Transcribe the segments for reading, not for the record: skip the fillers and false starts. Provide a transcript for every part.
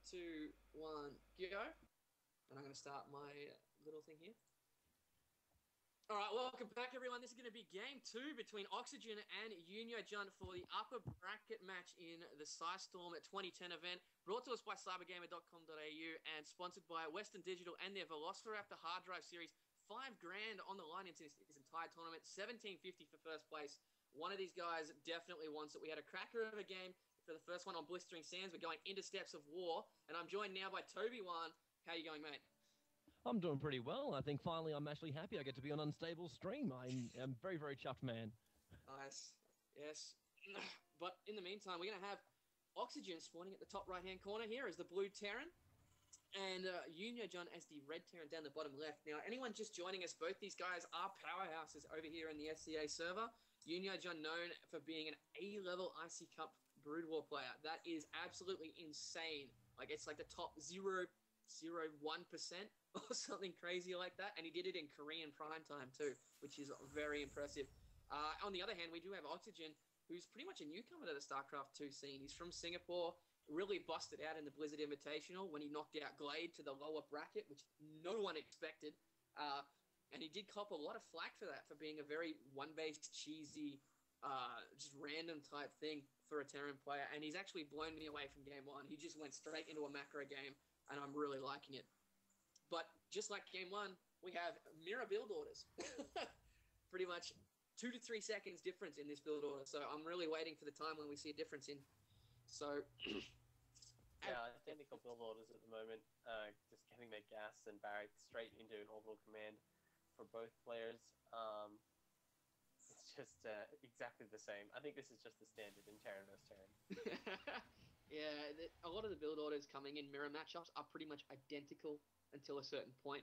2, 1, go. And I'm going to start my little thing here. All right, welcome back, everyone. This is going to be game 2 between OxygeN and YoonYoJun for the upper bracket match in the Storm 2010 event, brought to us by CyberGamer.com.au and sponsored by Western Digital and their Velociraptor hard drive series. $5 grand on the line into this entire tournament, $17.50 for first place. One of these guys definitely wants it. We had a cracker of a game for the first one on Blistering Sands. We're going into Steps of War, and I'm joined now by Tobiwan. How you going, mate? I'm doing pretty well. I think finally I'm actually happy I get to be on Unstable stream. I'm very, very chuffed, man. Nice. Yes. But in the meantime, we're going to have OxygeN spawning at the top right-hand corner here as the blue Terran, and YoonYoJun as the red Terran down the bottom left. Now, anyone just joining us, both these guys are powerhouses over here in the SCA server. YoonYoJun known for being an A-level IC Cup Brood War player. That is absolutely insane. Like, it's like the top 0.01% or something crazy like that. And he did it in Korean prime time too, which is very impressive. On the other hand, we do have OxygeN, who's pretty much a newcomer to the Starcraft 2 scene. He's from Singapore, really busted out in the Blizzard Invitational when he knocked out Glade to the lower bracket, which no one expected. And he did cop a lot of flack for that, for being a very one-based, cheesy, just random type thing for a Terran player. And he's actually blown me away from game 1. He just went straight into a macro game, and I'm really liking it. But just like game 1, we have mirror build orders. Pretty much 2 to 3 seconds difference in this build order. So I'm really waiting for the time when we see a difference in. So... yeah, identical build orders at the moment. Just getting their gas and barrack straight into an orbital command for both players. It's just exactly the same. I think this is just the standard in Terran vs. Terran. Yeah, a lot of the build orders coming in mirror matchups are pretty much identical until a certain point.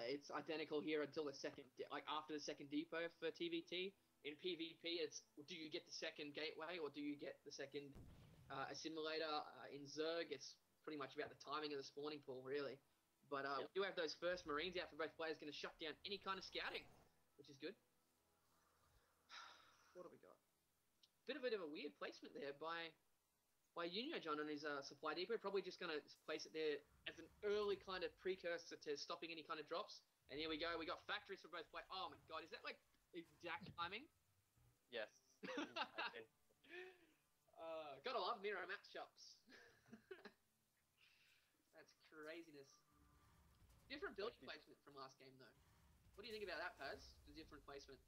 It's identical here until the second, like after the second depot for TVT. In PvP, it's do you get the second gateway or do you get the second assimilator? In Zerg, it's pretty much about the timing of the spawning pool, really. But we do have those first Marines out for both players, going to shut down any kind of scouting, which is good. What have we got? Bit of a weird placement there by YoonYoJun on his supply depot. Probably just going to place it there as an early kind of precursor to stopping any kind of drops. And here we go. We got factories for both players. Oh my god, is that like exact timing? Yes. Gotta love mirror matchups. That's craziness. Different building placement from last game, though. What do you think about that, Paz? The different placement.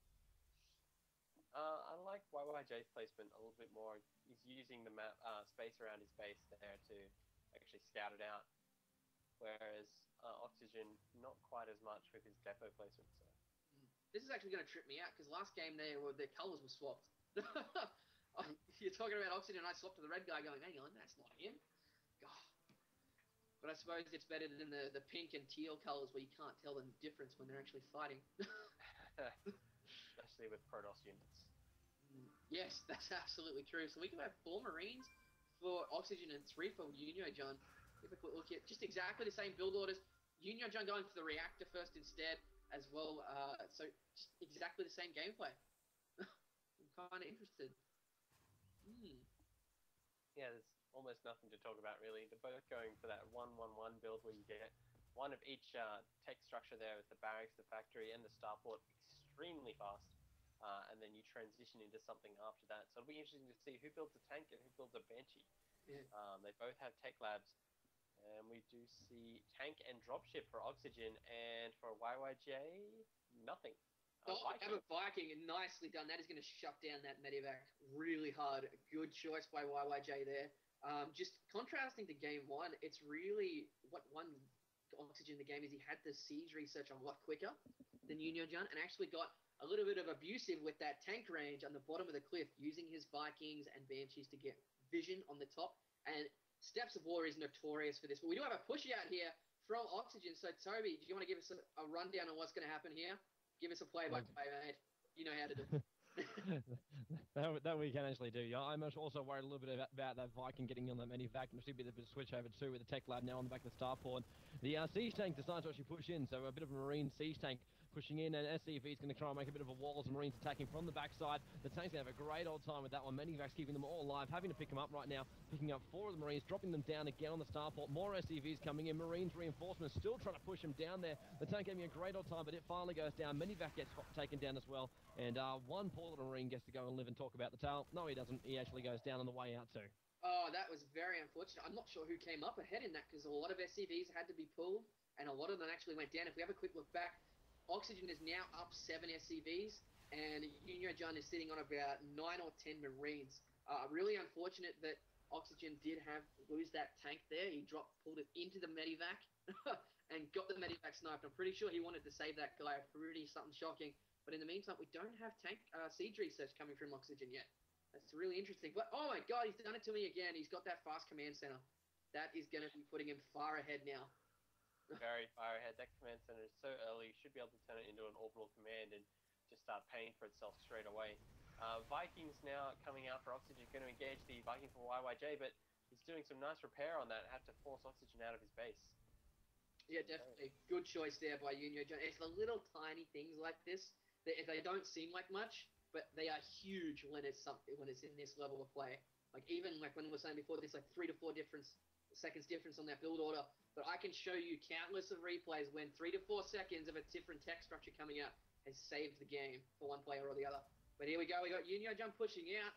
I like YoonYoJ's placement a little bit more. He's using the map space around his base there to actually scout it out, whereas OxygeN not quite as much with his depot placement. So. This is actually going to trip me out because last game their colours were swapped. You're talking about OxygeN, and I swapped to the red guy, going, "Hang on, that's not him." God. But I suppose it's better than the pink and teal colours where you can't tell the difference when they're actually fighting. Especially with Protoss units. Yes, that's absolutely true. So we can have 4 Marines for OxygeN and 3 for YoonYoJun. If a quick look here, just exactly the same build orders. YoonYoJun going for the reactor first instead as well. So just exactly the same gameplay. I'm kind of interested. Yeah, there's almost nothing to talk about really. They're both going for that 1-1-1 build where you get one of each tech structure there with the barracks, the factory, and the starport extremely fast. And then you transition into something after that. So it'll be interesting to see who builds a tank and who builds a Banshee. Yeah. They both have tech labs. And we do see tank and dropship for OxygeN, and for YoYJ, nothing. Have a Viking, and nicely done. That is going to shut down that medevac really hard. Good choice by YoYJ there. Just contrasting to game 1, it's really what won OxygeN the game is he had the siege research a lot quicker than YoonYoJun, and actually got a little bit of abusive with that tank range on the bottom of the cliff, using his Vikings and Banshees to get vision on the top. And Steps of War is notorious for this. But we do have a push out here from OxygeN. So, Toby, do you want to give us a rundown on what's going to happen here? Give us a play-by-play, mate. You know how to do it. that we can actually do. Yeah, I'm also worried a little bit about that Viking getting on that medevac, and actually a bit of a switch over too with the tech lab now on the back of the starport. The siege tank decides to actually push in, so a bit of a marine siege tank pushing in, and SCV is going to try and make a bit of a wall as the Marines attacking from the backside. The tank's going to have a great old time with that one. Medivacs keeping them all alive, having to pick them up right now, picking up 4 of the Marines, dropping them down again on the starport. More SCVs coming in. Marines reinforcements still trying to push them down there. The tank gave me a great old time, but it finally goes down. Medivac gets taken down as well, and one poor little Marine gets to go and live and talk about the tail. No, he doesn't. He actually goes down on the way out too. Oh, that was very unfortunate. I'm not sure who came up ahead in that because a lot of SCVs had to be pulled, and a lot of them actually went down. If we have a quick look back, OxygeN is now up 7 SCVs, and YoonYoJun is sitting on about 9 or 10 Marines. Really unfortunate that OxygeN did lose that tank there. He pulled it into the medivac and got the medivac sniped. I'm pretty sure he wanted to save that guy. Pretty something shocking. But in the meantime, we don't have tank siege research coming from OxygeN yet. That's really interesting. But, oh my god, he's done it to me again. He's got that fast command center. That is going to be putting him far ahead now. Very far ahead. That command center is so early. You should be able to turn it into an orbital command and just start paying for itself straight away. Vikings now coming out for OxygeN. Going to engage the Viking from YoYJ, but he's doing some nice repair on that. Have to force OxygeN out of his base. Yeah, definitely. Good choice there by YoonYoJun. It's the little tiny things like this. They don't seem like much, but they are huge when it's in this level of play. Like even like when we were saying before, there's like 3 to 4 seconds difference on that build order. But I can show you countless of replays when 3 to 4 seconds of a different tech structure coming out has saved the game for one player or the other. But here we go. We got YoonYoJun pushing out.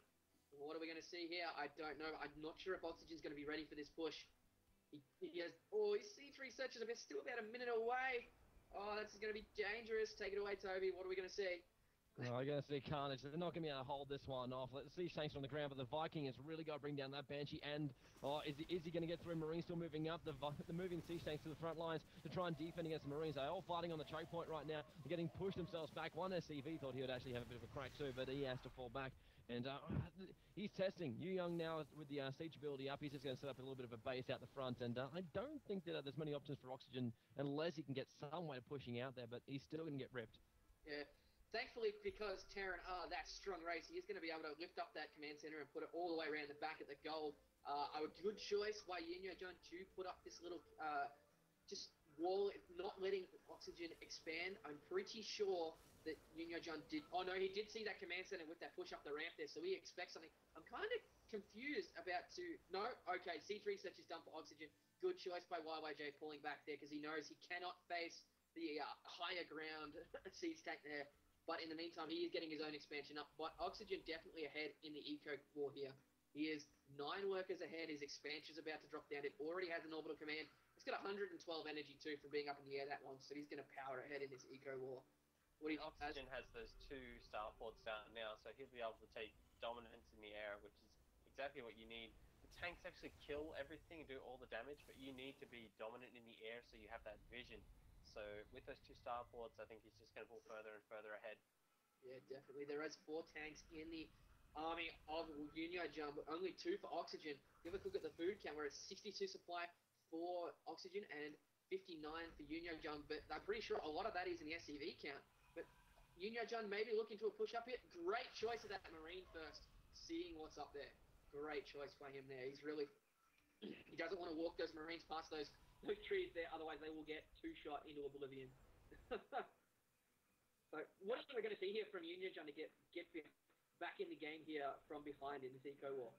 What are we going to see here? I don't know. I'm not sure if OxygeN's going to be ready for this push. He has. Oh, his C3 search is still about a minute away. Oh, this is going to be dangerous. Take it away, Toby. What are we going to see? Oh, I'm going to see carnage. They're not going to be able to hold this one off. Let's see Shanks on the ground, but the Viking has really got to bring down that Banshee. And is he going to get through? Marines still moving up. They're moving Sea Shanks to the front lines to try and defend against the Marines. They're all fighting on the choke point right now. They're getting pushed themselves back. One SCV thought he would actually have a bit of a crack too, but he has to fall back. And he's testing. YoonYoJun now with the siege ability up. He's just going to set up a little bit of a base out the front. And I don't think that there's many options for OxygeN unless he can get some way of pushing out there, but he's still going to get ripped. Yeah. Thankfully, because Terran are that strong race, he is going to be able to lift up that command center and put it all the way around the back at the goal. A good choice by YoonYoJun to put up this little just wall, not letting OxygeN expand. I'm pretty sure that YoonYoJun did. Oh no, he did see that command center with that push up the ramp there, so he expects something. I'm kind of confused about No, okay, C3 search is done for OxygeN. Good choice by YoYJ pulling back there because he knows he cannot face the higher ground siege tank there. But in the meantime, he is getting his own expansion up. But OxygeN definitely ahead in the eco war here. He is 9 workers ahead. His expansion is about to drop down. It already has an orbital command. It's got 112 energy too from being up in the air that long. So he's going to power ahead in this eco war. What do you OxygeN has those 2 starports out now, so he'll be able to take dominance in the air, which is exactly what you need. The tanks actually kill everything and do all the damage, but you need to be dominant in the air so you have that vision. So with those 2 starports, I think he's just going to pull further and further ahead. Yeah, definitely. There is 4 tanks in the army of YoonYoJun, but only 2 for OxygeN. Give a look at the food count. We're at 62 supply for OxygeN and 59 for YoonYoJun, but I'm pretty sure a lot of that is in the SCV count. But YoonYoJun maybe looking to a push up here. Great choice of that Marine first, seeing what's up there. Great choice by him there. He's really... he doesn't want to walk those Marines past those trees there, otherwise they will get 2-shot into oblivion. So, what are we going to see here from YoonYoJun to get back in the game here from behind in this eco war?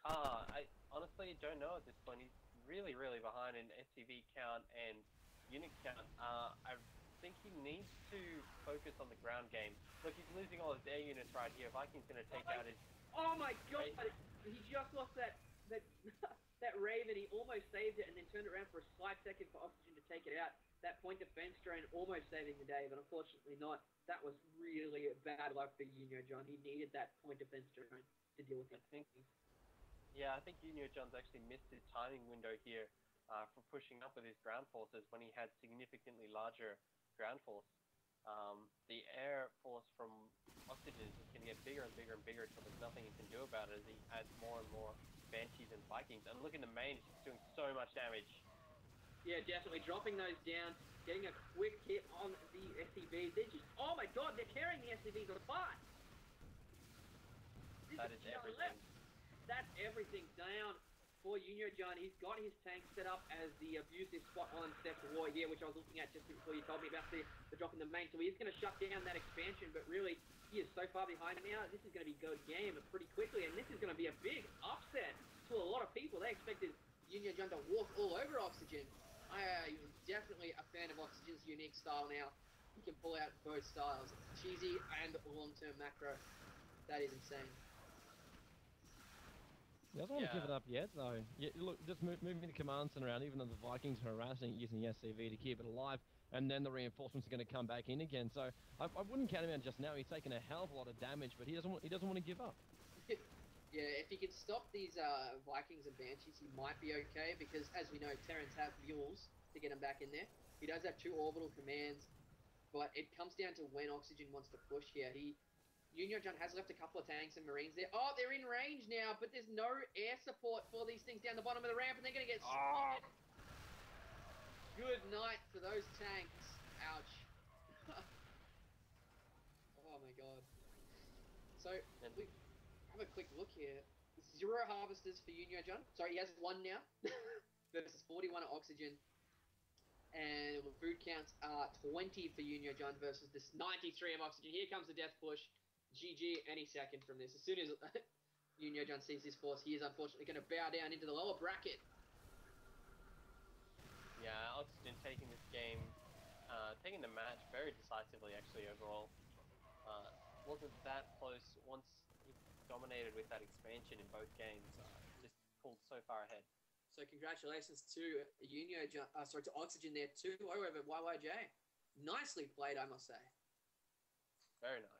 I honestly don't know at this point. He's really, really behind in SCV count and unit count. I think he needs to focus on the ground game. Look, he's losing all his air units right here. Viking's going to take out his... Oh my god! He just lost that Raven. He almost saved it and then turned it around for a slight second for OxygeN to take it out. That point defense drone almost saving the day, but unfortunately not. That was really bad luck for YoonYoJun. He needed that point defense drone to deal with it. I think YoonYoJun's actually missed his timing window here for pushing up with his ground forces when he had significantly larger ground force. The air force from OxygeN is going to get bigger and bigger and bigger until there's nothing he can do about it as he adds more and more Banshees and Vikings. And look in the main, it's doing so much damage. Yeah, definitely. Dropping those down, getting a quick hit on the SCVs. They're just, oh my god, they're carrying the SCVs apart. That is everything. That's everything down. for YoonYoJun, he's got his tank set up as the abusive spot on Steph's War here, which I was looking at just before you told me about the drop in the main. So he's going to shut down that expansion, but really, he is so far behind now. This is going to be good game pretty quickly, and this is going to be a big upset to a lot of people. They expected YoonYoJun to walk all over OxygeN. I'm definitely a fan of OxygeN's unique style now. He can pull out both styles, cheesy and long-term macro. That is insane. He doesn't want to give it up yet, though. Yeah, look, just moving the command center around, even though the Vikings are harassing it using the SCV to keep it alive, and then the reinforcements are going to come back in again. So I wouldn't count him out just now. He's taken a hell of a lot of damage, but he doesn't want to give up. Yeah, if he can stop these Vikings and Banshees, he might be okay, because as we know, Terrans have mules to get him back in there. He does have 2 orbital commands, but it comes down to when OxygeN wants to push here. YoonYoJun has left a couple of tanks and marines there. Oh, they're in range now, but there's no air support for these things down the bottom of the ramp, and they're going to get spotted. Good night for those tanks. Ouch. Oh my god. So, we have a quick look here. 0 harvesters for YoonYoJun. Sorry, he has 1 now. Versus 41 at OxygeN. And the food counts are 20 for YoonYoJun versus this 93 of OxygeN. Here comes the death push. GG any second from this. As soon as YoonYoJun sees this force, he is unfortunately going to bow down into the lower bracket. Yeah, OxygeN taking this game, taking the match very decisively actually overall. Wasn't that close once he dominated with that expansion in both games. Just pulled so far ahead. So congratulations to YoonYoJun, to OxygeN there 2-0 over YYJ. Nicely played, I must say. Very nice.